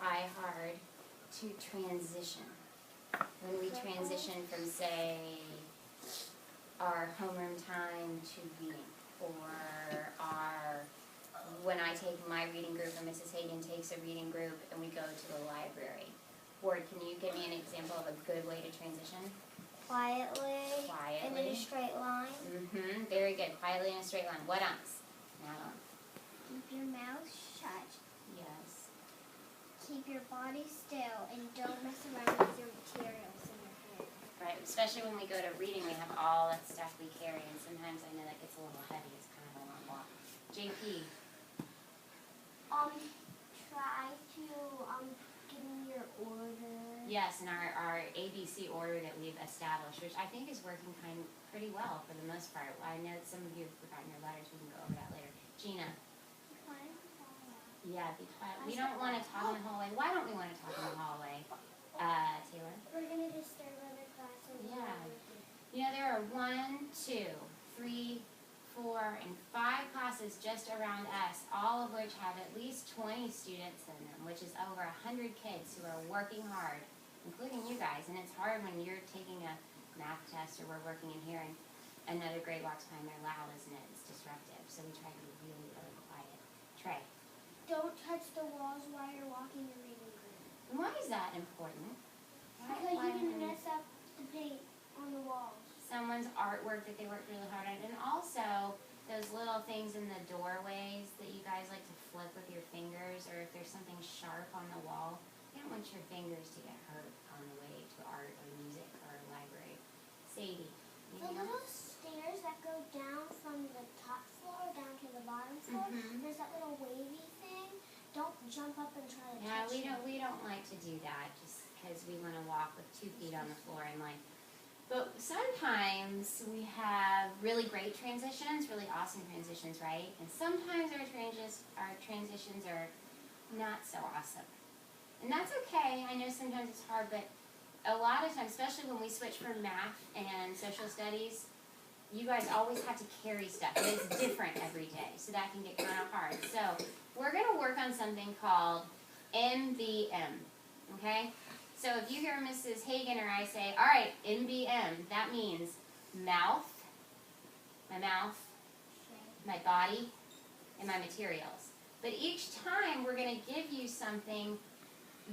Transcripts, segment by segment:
try hard to transition. When we transition from, say, our homeroom time to reading, or when I take my reading group and Mrs. Hagan takes a reading group and we go to the library. Ward, can you give me an example of a good way to transition? Quietly. Quietly. In a straight line. Mm-hmm. Very good. Quietly in a straight line. What else? Madeline. Keep your mouth shut. Yes. Keep your body still and don't mess around with your materials in your hand. Right. Especially when we go to reading, we have all that stuff we carry, and sometimes I know that gets a little heavy. It's kind of a long walk. JP. Try to give me your order. Yes, and our ABC order that we've established, which I think is working pretty well for the most part. I know that some of you have forgotten your letters. We can go over that later. Gina. Yeah, be quiet. We don't want to talk in the hallway. Why don't we want to talk in the hallway? Taylor? We're going to disturb other classes. Yeah. You know, there are 1, 2, 3, 4, and 5 classes just around us, all of which have at least 20 students in them, which is over 100 kids who are working hard, including you guys. And it's hard when you're taking a math test or we're working in here and another grade walks by and they're loud, isn't it? It's disruptive. So we try to be really, really quiet. Trey. Don't touch the walls while you're walking the reading group. And why is that important? Because you can mess up the paint on the walls. Someone's artwork that they worked really hard on, and also those little things in the doorways that you guys like to flip with your fingers, or if there's something sharp on the wall, you don't want your fingers to get hurt on the way to art or music or library. Sadie. The little stairs that go down from the top floor down to the bottom floor, there's that little wavy thing. Don't jump up and try to touch it. We don't like to do that just because we want to walk with 2 feet on the floor and like. But sometimes we have really great transitions, really awesome transitions, right? And sometimes our transitions are not so awesome. And that's okay. I know sometimes it's hard, but a lot of times, especially when we switch from math and social studies, you guys always have to carry stuff. And it's different every day, so that can get kind of hard. So we're going to work on something called MBM, okay? So if you hear Mrs. Hagan or I say, all right, MBM, that means mouth, my body, and my materials. But each time we're going to give you something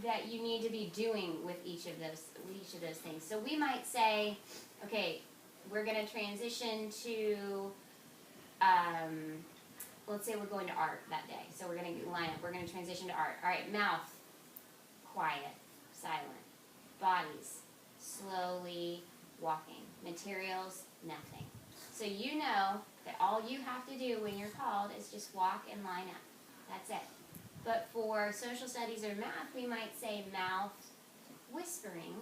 that you need to be doing with each of those things. So we might say, okay, we're going to transition to, let's say we're going to art that day. So we're going to line up. We're going to transition to art. All right, mouth, quiet, silent. Bodies, slowly walking. Materials, nothing. So you know that all you have to do when you're called is just walk and line up. That's it. But for social studies or math, we might say mouth, whispering,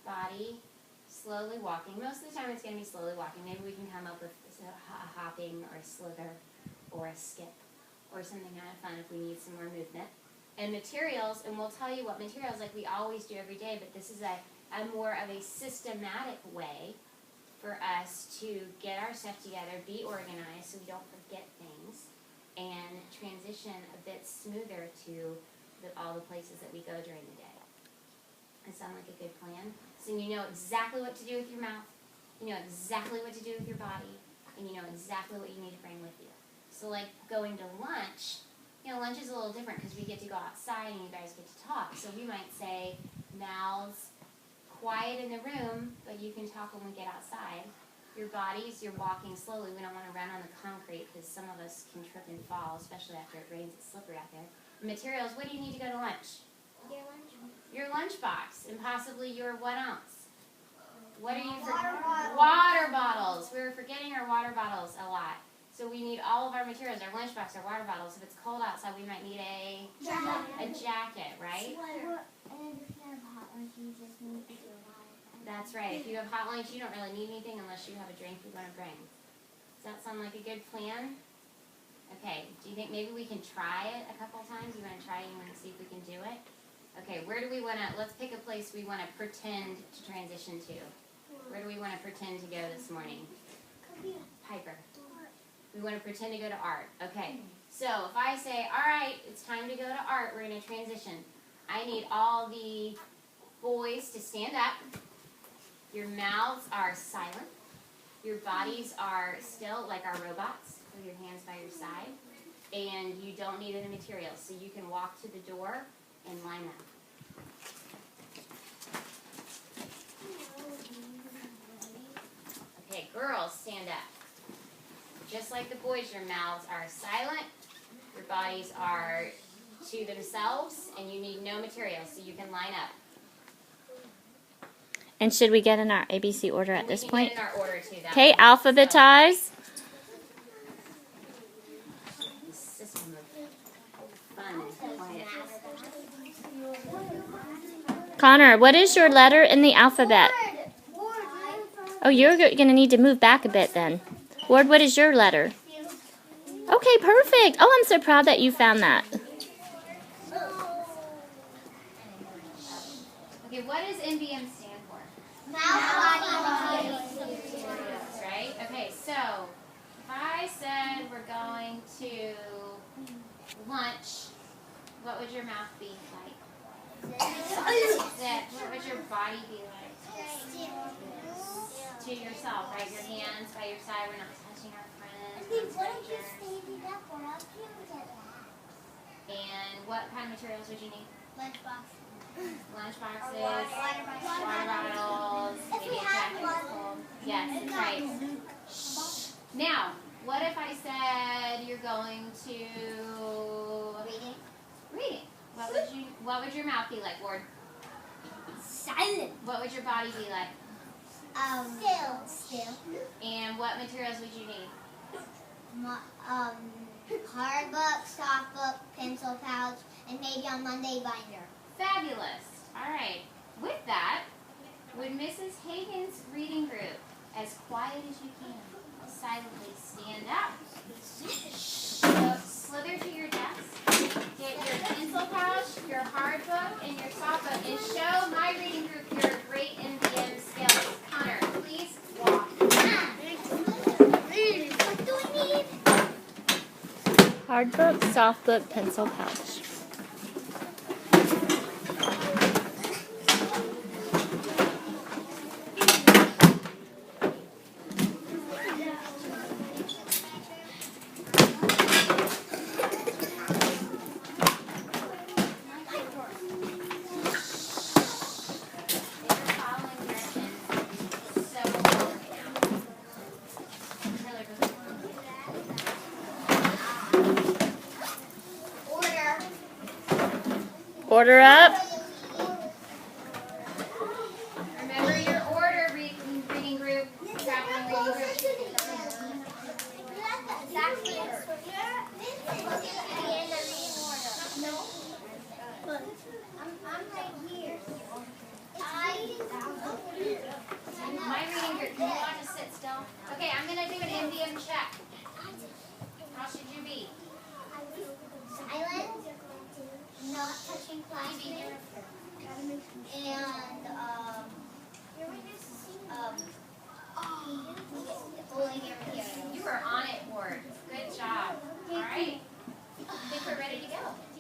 body, slowly walking. Most of the time it's going to be slowly walking. Maybe we can come up with a hopping or a slither or a skip or something kind of fun if we need some more movement. And materials, and we'll tell you what materials, like we always do every day, but this is a more of a systematic way for us to get our stuff together, be organized so we don't forget things, and transition a bit smoother to all the places that we go during the day. Does that sound like a good plan? So you know exactly what to do with your mouth, you know exactly what to do with your body, and you know exactly what you need to bring with you. So like going to lunch, you know, lunch is a little different because we get to go outside and you guys get to talk. So we might say, mouths, quiet in the room, but you can talk when we get outside. Your bodies, you're walking slowly. We don't want to run on the concrete because some of us can trip and fall, especially after it rains. It's slippery out there. Materials, what do you need to go to lunch? Your lunch. Your lunchbox, and possibly your what else? What are you Water bottles. Water bottles. We're forgetting our water bottles a lot. So we need all of our materials, our lunchbox, our water bottles. If it's cold outside, we might need a jacket, right? Sweater. And if you have hot lunch, you just need to do a water. That's right. If you have hot lunch, you don't really need anything unless you have a drink you want to bring. Does that sound like a good plan? Okay. Do you think maybe we can try it a couple times? You want to try it? You want to see if we can do it? Okay. Where do we want to? Let's pick a place we want to pretend to transition to. Where do we want to pretend to go this morning? Piper. We want to pretend to go to art. Okay. So if I say, all right, it's time to go to art, we're going to transition. I need all the boys to stand up. Your mouths are silent. Your bodies are still like our robots with your hands by your side. And you don't need any materials, so you can walk to the door and line up. Okay, girls, stand up. Just like the boys, your mouths are silent, your bodies are to themselves, and you need no materials, so you can line up. And should we get in our ABC order at this point? We can get in our order too. Okay, alphabetize. The system of fun and quiet. Connor, what is your letter in the alphabet? Oh, you're going to need to move back a bit then. Ward, what is your letter? Okay, perfect. Oh, I'm so proud that you found that. Okay, what does NBM stand for? Mouth, Right? Okay, so if I said we're going to lunch, what would your mouth be like? Zip. What would your body be like? To yourself, right? Your hands by your side. We're not touching our friends. No strangers. And what kind of materials would you need? Lunchboxes, water bottles, maybe a jacket that's cold. Yes, that's right. Shh. Now, what if I said you're going to reading? What would your mouth be like, Ward? Silent. What would your body be like? Still. And what materials would you need? Hard book, soft book, pencil pouch, and maybe on Monday binder. Fabulous. All right. With that, would Mrs. Hagen's reading group, as quiet as you can, silently stand up, slither to your desk, get your pencil pouch, your hard book, and your soft book, and show my reading group your great NBM skills. Connor, please walk. What do we need? Hard book, soft book, pencil pouch. Order up. Remember your order, reading group, traveling reading group. I'm right here. My reading group, can you all just sit still? Okay, I'm going to do an NBM check. How should you be? Silent, not touching plastic, and